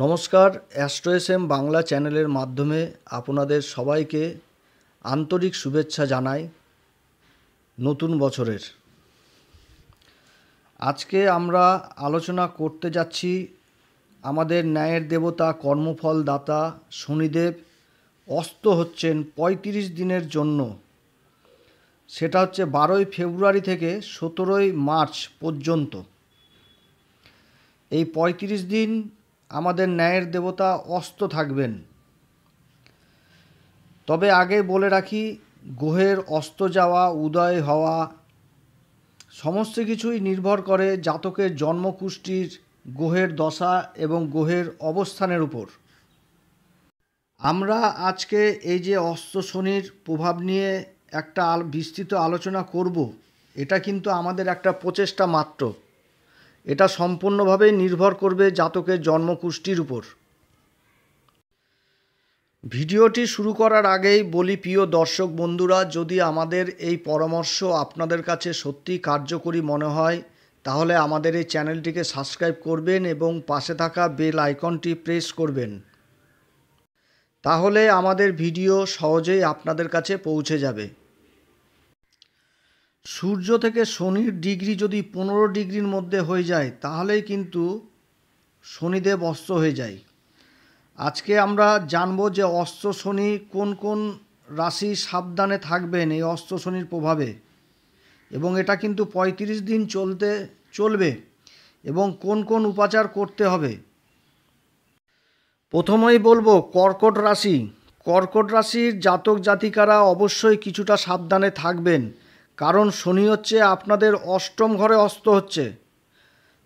নমস্কার, astro SM Bangla চ্যানেলের মাধ্যমে আপনাদের সবাইকে আন্তরিক শুভেচ্ছা জানাই নতুন বছরের। আজকে আমরা আলোচনা করতে যাচ্ছি আমাদের ন্যায়ের দেবতা, কর্মফল দাতা শনিদেব অস্ত হচ্ছেন ৩৫ দিনের জন্য। সেটা হচ্ছে ১২ই ফেব্রুয়ারি থেকে ১৭ই মার্চ পর্যন্ত। এই ৩৫ দিন আমাদের ন্যায়ের দেবতা অস্ত থাকবেন। তবে আগে বলে রাখি, গ্রহের অস্ত যাওয়া, উদয় হওয়া সমস্ত কিছুই নির্ভর করে জাতকের জন্মকুষ্ঠির গ্রহের দশা এবং গ্রহের অবস্থানের উপর। আমরা আজকে এই যে অস্ত শনির প্রভাব নিয়ে একটা বিস্তৃত আলোচনা করব, এটা কিন্তু আমাদের একটা প্রচেষ্টা মাত্র। এটা সম্পূর্ণভাবে নির্ভর করবে জাতকের জন্মকুষ্ঠির উপর। ভিডিওটি শুরু করার আগেই বলি, প্রিয় দর্শক বন্ধুরা, যদি আমাদের এই পরামর্শ আপনাদের কাছে সত্যি কার্যকরী মনে হয় তাহলে আমাদের এই চ্যানেলটিকে সাবস্ক্রাইব করবেন এবং পাশে থাকা বেল আইকনটি প্রেস করবেন। তাহলে আমাদের ভিডিও সহজেই আপনাদের কাছে পৌঁছে যাবে। সূর্য থেকে শনির ডিগ্রি যদি ১৫ ডিগ্রির মধ্যে হয়ে যায় তাহলেই কিন্তু শনিদেব অস্ত হয়ে যায়। আজকে আমরা জানব যে অস্ত শনি কোন কোন রাশি সাবধানে থাকবেন এই অস্ত শনির প্রভাবে, এবং এটা কিন্তু ৩৫ দিন চলবে এবং কোন কোন উপাচার করতে হবে। প্রথমেই বলবো কর্কট রাশি। কর্কট রাশির জাতক জাতিকারা অবশ্যই কিছুটা সাবধানে থাকবেন, কারণ শনি হচ্ছে আপনাদের অষ্টম ঘরে অস্ত হচ্ছে।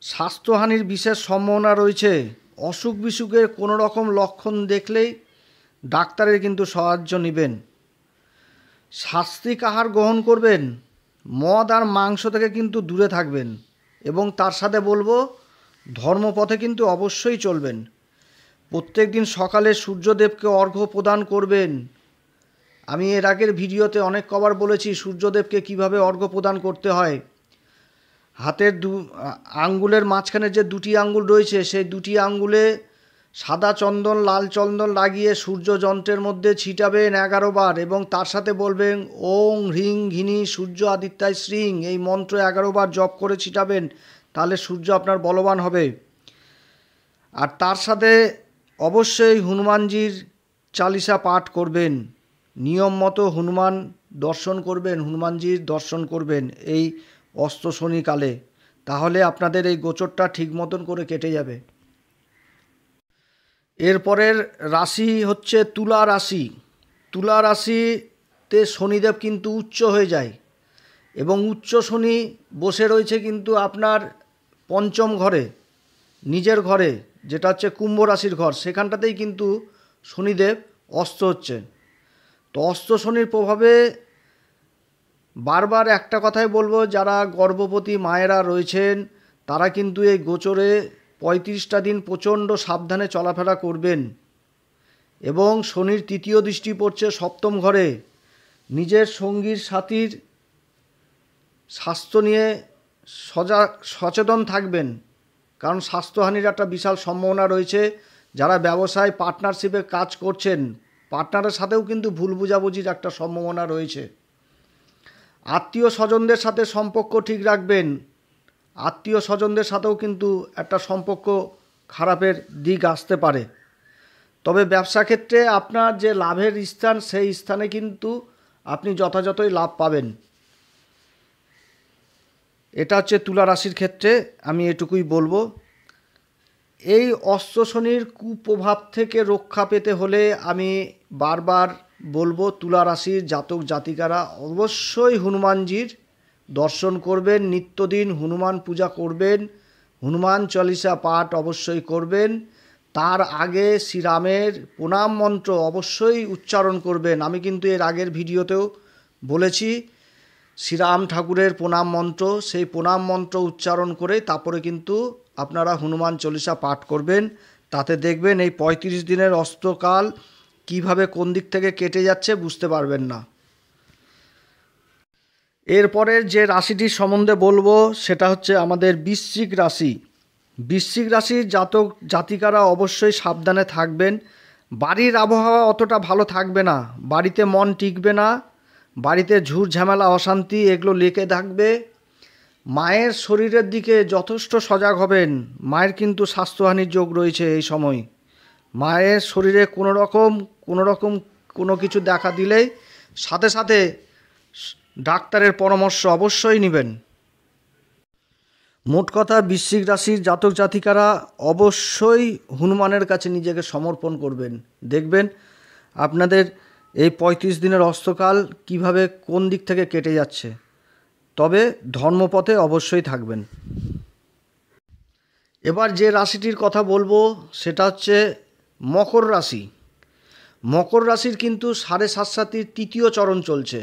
স্বাস্থ্যহানির বিশেষ সম্ভাবনা রয়েছে। অসুখ বিসুখের কোনো রকম লক্ষণ দেখলেই ডাক্তারের কিন্তু সাহায্য নেবেন। সাত্ত্বিক আহার গ্রহণ করবেন, মদ আর মাংস থেকে কিন্তু দূরে থাকবেন, এবং তার সাথে বলবো ধর্মপথে কিন্তু অবশ্যই চলবেন। প্রত্যেক দিন সকালে সূর্যদেবকে অর্ঘ্য প্রদান করবেন। আমি এর আগের ভিডিওতে অনেক কবার বলেছি সূর্যদেবকে কিভাবে অর্ঘ্য প্রদান করতে হয়। হাতের আঙ্গুলের মাঝখানে যে দুটি আঙ্গুল রয়েছে সেই দুটি আঙ্গুলে সাদা চন্দন, লাল চন্দন লাগিয়ে সূর্য যন্ত্রের মধ্যে ছিটাবেন ১১ বার, এবং তার সাথে বলবেন ওং হ্রিং ঘিনি সূর্য আদিত্যায় শ্রীং, এই মন্ত্র ১১ বার জপ করে ছিটাবেন। তাহলে সূর্য আপনার বলবান হবে। আর তার সাথে অবশ্যই হনুমানজির চালিসা পাঠ করবেন। নিয়ম মতো হনুমান দর্শন করবেন, হনুমানজির দর্শন করবেন এই অস্ত শনিকালে। তাহলে আপনাদের এই গোচরটা ঠিক মতন করে কেটে যাবে। এরপরের রাশি হচ্ছে তুলা রাশি। তুলা রাশিতে শনিদেব কিন্তু উচ্চ হয়ে যায়, এবং উচ্চ শনি বসে রয়েছে কিন্তু আপনার পঞ্চম ঘরে, নিজের ঘরে, যেটা হচ্ছে কুম্ভ রাশির ঘর। সেখানটাতেই কিন্তু শনিদেব অস্ত হচ্ছে। তো অস্ত শনির প্রভাবে বারবার একটা কথাই বলবো, যারা গর্ভবতী মায়েরা রয়েছেন তারা কিন্তু এই গোচরে ৩৫টা দিন প্রচণ্ড সাবধানে চলাফেরা করবেন। এবং শনির তৃতীয় দৃষ্টি পড়ছে সপ্তম ঘরে। নিজের সঙ্গীর সাথীর স্বাস্থ্য নিয়ে সচেতন থাকবেন, কারণ স্বাস্থ্যহানির একটা বিশাল সম্ভাবনা রয়েছে। যারা ব্যবসায় পার্টনারশিপে কাজ করছেন, পার্টনারের সাথেও কিন্তু ভুল বোঝাবুঝির একটা সম্ভাবনা রয়েছে। আত্মীয় স্বজনদের সাথে সম্পর্ক ঠিক রাখবেন। আত্মীয় স্বজনদের সাথেও কিন্তু একটা সম্পর্ক খারাপের দিক আসতে পারে। তবে ব্যবসা ক্ষেত্রে আপনার যে লাভের স্থান, সেই স্থানে কিন্তু আপনি যথাযথই লাভ পাবেন। এটা হচ্ছে তুলা রাশির ক্ষেত্রে আমি এটুকুই বলবো। এই অস্ত শনির কুপ্রভাব থেকে রক্ষা পেতে হলে আমি বারবার বলবো, তুলা রাশির জাতক জাতিকারা অবশ্যই হনুমানজির দর্শন করবেন, নিত্যদিন হনুমান পূজা করবেন, হনুমান চালিসা পাঠ অবশ্যই করবেন। তার আগে শ্রীরামের প্রণাম মন্ত্র অবশ্যই উচ্চারণ করবেন। আমি কিন্তু এর আগের ভিডিওতেও বলেছি শ্রীরাম ঠাকুরের প্রণাম মন্ত্র, সেই প্রণাম মন্ত্র উচ্চারণ করে তারপরে কিন্তু আপনারা হনুমান চালিসা পাঠ করবেন। তাতে দেখবেন এই ৩৫ দিনের অস্তকাল কিভাবে কোন দিক থেকে কেটে যাচ্ছে বুঝতে পারবেন না। এরপরের যে রাশিটির সম্বন্ধে বলবো সেটা হচ্ছে আমাদের বৃশ্চিক রাশি। বৃশ্চিক রাশির জাতক জাতিকারা অবশ্যই সাবধানে থাকবেন। বাড়ির আবহাওয়া অতটা ভালো থাকবে না, বাড়িতে মন টিকবে না, বাড়িতে ঝুট ঝামেলা অশান্তি এগুলো লেগে থাকবে। মায়ের শরীরের দিকে যথেষ্ট সজাগ হবেন। মায়ের কিন্তু স্বাস্থ্যহানির যোগ রয়েছে এই সময়। মায়ের শরীরে কোনো রকম কোনো কিছু দেখা দিলেই সাথে সাথে ডাক্তারের পরামর্শ অবশ্যই নেবেন। মোট কথা, বৃশ্চিক রাশির জাতক জাতিকারা অবশ্যই হনুমানের কাছে নিজেকে সমর্পণ করবেন। দেখবেন আপনাদের এই 35 দিনের অস্তকাল কিভাবে কোন দিক থেকে কেটে যাচ্ছে। তবে ধর্মপথে অবশ্যই থাকবেন। এবার যে রাশিটির কথা বলবো সেটা হচ্ছে মকর রাশি। মকর রাশির কিন্তু 7.5 তৃতীয় চরণ চলছে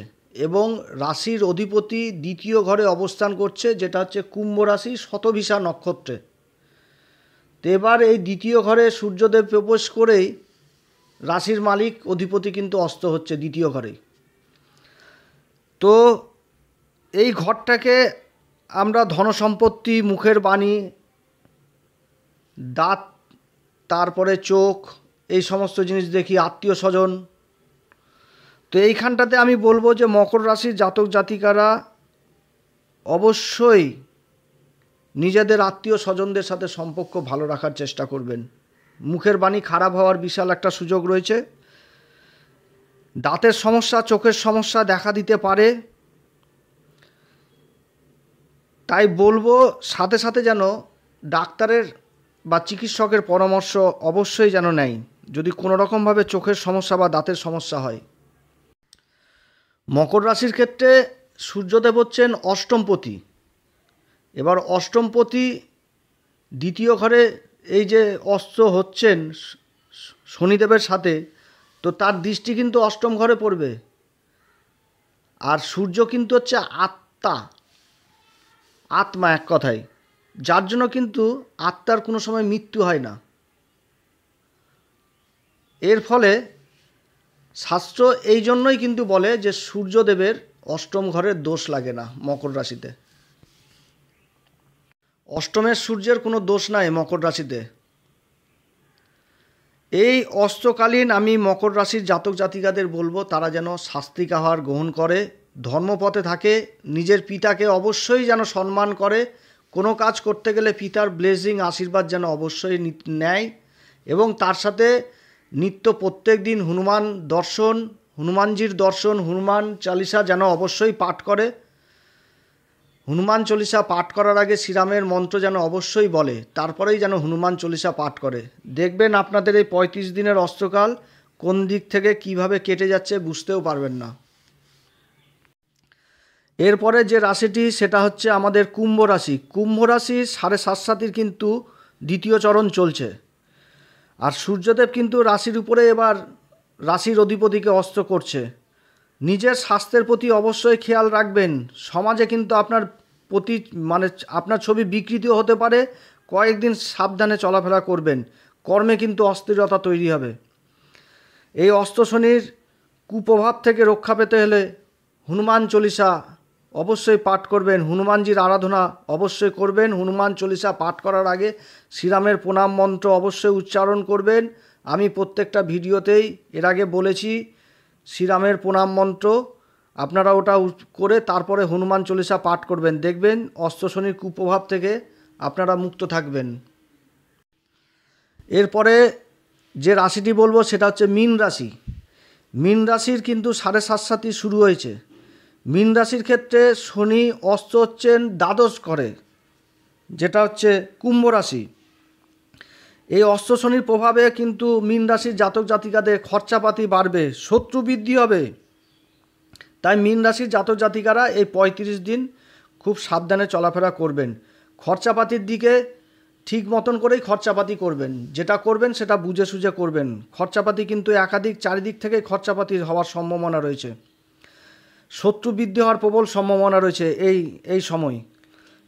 এবং রাশির অধিপতি দ্বিতীয় ঘরে অবস্থান করছে, যেটা হচ্ছে কুম্ভ রাশি শতভিসা নক্ষত্রে। তো এবার এই দ্বিতীয় ঘরে সূর্যদেব প্রবেশ করেই রাশির মালিক অধিপতি কিন্তু অস্ত হচ্ছে দ্বিতীয় ঘরেই। তো এই ঘরটাকে আমরা ধনসম্পত্তি, মুখের বাণী, দাঁত, তারপরে চোখ, এই সমস্ত জিনিস দেখি, আত্মীয় স্বজন। তো এইখানটাতে আমি বলবো যে মকর রাশির জাতক জাতিকারা অবশ্যই নিজেদের আত্মীয় স্বজনদের সাথে সম্পর্ক ভালো রাখার চেষ্টা করবেন। মুখের বাণী খারাপ হওয়ার বিশাল একটা সুযোগ রয়েছে। দাঁতের সমস্যা, চোখের সমস্যা দেখা দিতে পারে। তাই বলবো সাথে সাথে যেন ডাক্তারের বা চিকিৎসকের পরামর্শ অবশ্যই যেন নেয় যদি কোনো রকমভাবে চোখের সমস্যা বা দাঁতের সমস্যা হয়। মকর রাশির ক্ষেত্রে সূর্যদেব হচ্ছেন অষ্টমপতি। এবার অষ্টমপতি দ্বিতীয় ঘরে এই যে অস্ত হচ্ছেন শনিদেবের সাথে, তো তার দৃষ্টি কিন্তু অষ্টম ঘরে পড়বে। আর সূর্য কিন্তু হচ্ছে আত্মা এক কথায়, যার জন্য কিন্তু আত্মার কোনো সময় মৃত্যু হয় না। এর ফলে শাস্ত্র এই জন্যই কিন্তু বলে যে সূর্যদেবের অষ্টম ঘরের দোষ লাগে না মকর রাশিতে। অষ্টমের সূর্যের কোনো দোষ নাই মকর রাশিতে। এই অস্তকালীন আমি মকর রাশির জাতক জাতিকাদের বলবো তারা যেন শাস্ত্রিক আহার গ্রহণ করে, ধর্মপথে থাকে, নিজের পিতাকে অবশ্যই যেন সম্মান করে, কোনো কাজ করতে গেলে পিতার ব্লেসিং আশীর্বাদ যেন অবশ্যই নেয় এবং তার সাথে নিত্য প্রত্যেক দিন হনুমানজির দর্শন, হনুমান চালিসা যেন অবশ্যই পাঠ করে। হনুমান চল্লিশা পাঠ করার আগে শ্রীরামের মন্ত্র যেন অবশ্যই বলে, তারপরেই যেন হনুমান চল্লিশা পাঠ করে। দেখবেন আপনাদের এই 35 দিনের অস্তকাল কোন দিক থেকে কিভাবে কেটে যাচ্ছে বুঝতেও পারবেন না। এরপরে যে রাশিটি সেটা হচ্ছে আমাদের কুম্ভ রাশি। কুম্ভ রাশির 7.5 কিন্তু দ্বিতীয় চরণ চলছে। আর সূর্যদেব কিন্তু রাশির উপরে এবার রাশির অধিপতিকে অস্ত করছে। নিজের স্বাস্থ্যের প্রতি অবশ্যই খেয়াল রাখবেন। সমাজে কিন্তু আপনার আপনার ছবি বিকৃতিও হতে পারে। কয়েকদিন সাবধানে চলাফেরা করবেন। কর্মে কিন্তু অস্থিরতা তৈরি হবে। এই অস্ত শনির কুপ্রভাব থেকে রক্ষা পেতে হলে হনুমান চল্লিশা অবশ্যই পাঠ করবেন, হনুমানজির আরাধনা অবশ্যই করবেন। হনুমান চল্লিশা পাঠ করার আগে শ্রীরামের প্রণাম মন্ত্র অবশ্যই উচ্চারণ করবেন। আমি প্রত্যেকটা ভিডিওতেই এর আগে বলেছি শ্রীরামের প্রণাম মন্ত্র, আপনারা ওটা করে তারপরে হনুমান চল্লিশা পাঠ করবেন। দেখবেন অস্ত শনির কুপ্রভাব থেকে আপনারা মুক্ত থাকবেন। এরপরে যে রাশিটি বলবো সেটা হচ্ছে মীন রাশি। মীন রাশির কিন্তু 7.5 শুরু হয়েছে। মীন রাশির ক্ষেত্রে শনি অস্ত হচ্ছেন দ্বাদশ ঘরে, যেটা হচ্ছে কুম্ভ রাশি। এই অস্ত শনির প্রভাবে কিন্তু মীন রাশির জাতক জাতিকাদের খরচাপাতি বাড়বে, শত্রু বৃদ্ধি হবে। তাই মীন রাশির জাতক জাতিকারা এই 35 দিন খুব সাবধানে চলাফেরা করবেন। খরচাপাতির দিকে ঠিক মতন করেই খরচাপাতি করবেন, যেটা করবেন সেটা বুঝে সুঝে করবেন। খরচাপাতি কিন্তু চারিদিক থেকে খরচাপাতি হওয়ার সম্ভাবনা রয়েছে। শত্রু বৃদ্ধি হওয়ার প্রবল সম্ভাবনা রয়েছে এই সময়।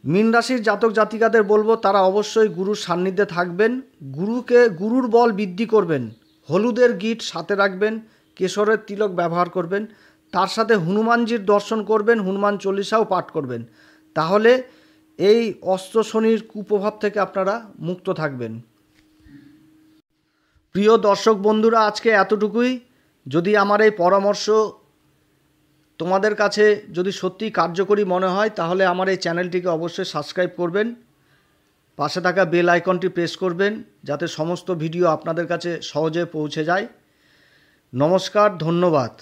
মীন রাশির জাতক জাতিকাদের বলবো তারা অবশ্যই গুরুর সান্নিধ্যে থাকবেন, গুরুর বল বৃদ্ধি করবেন। হলুদের গিট সাথে রাখবেন, কেশরের তিলক ব্যবহার করবেন, তার সাথে হনুমানজির দর্শন করবেন, হনুমান চল্লিশাও পাঠ করবেন। তাহলে এই অস্ত্র শনির কুপ্রভাব থেকে আপনারা মুক্ত থাকবেন। প্রিয় দর্শক বন্ধুরা, আজকে এতটুকুই। যদি আমার এই পরামর্শ তোমাদের কাছে যদি সত্যি কার্যকরী মনে হয় তাহলে আমার এই চ্যানেলটিকে অবশ্যই সাবস্ক্রাইব করবেন, পাশে থাকা বেল আইকনটি প্রেস করবেন যাতে সমস্ত ভিডিও আপনাদের কাছে সহজে পৌঁছে যায়। নমস্কার, ধন্যবাদ।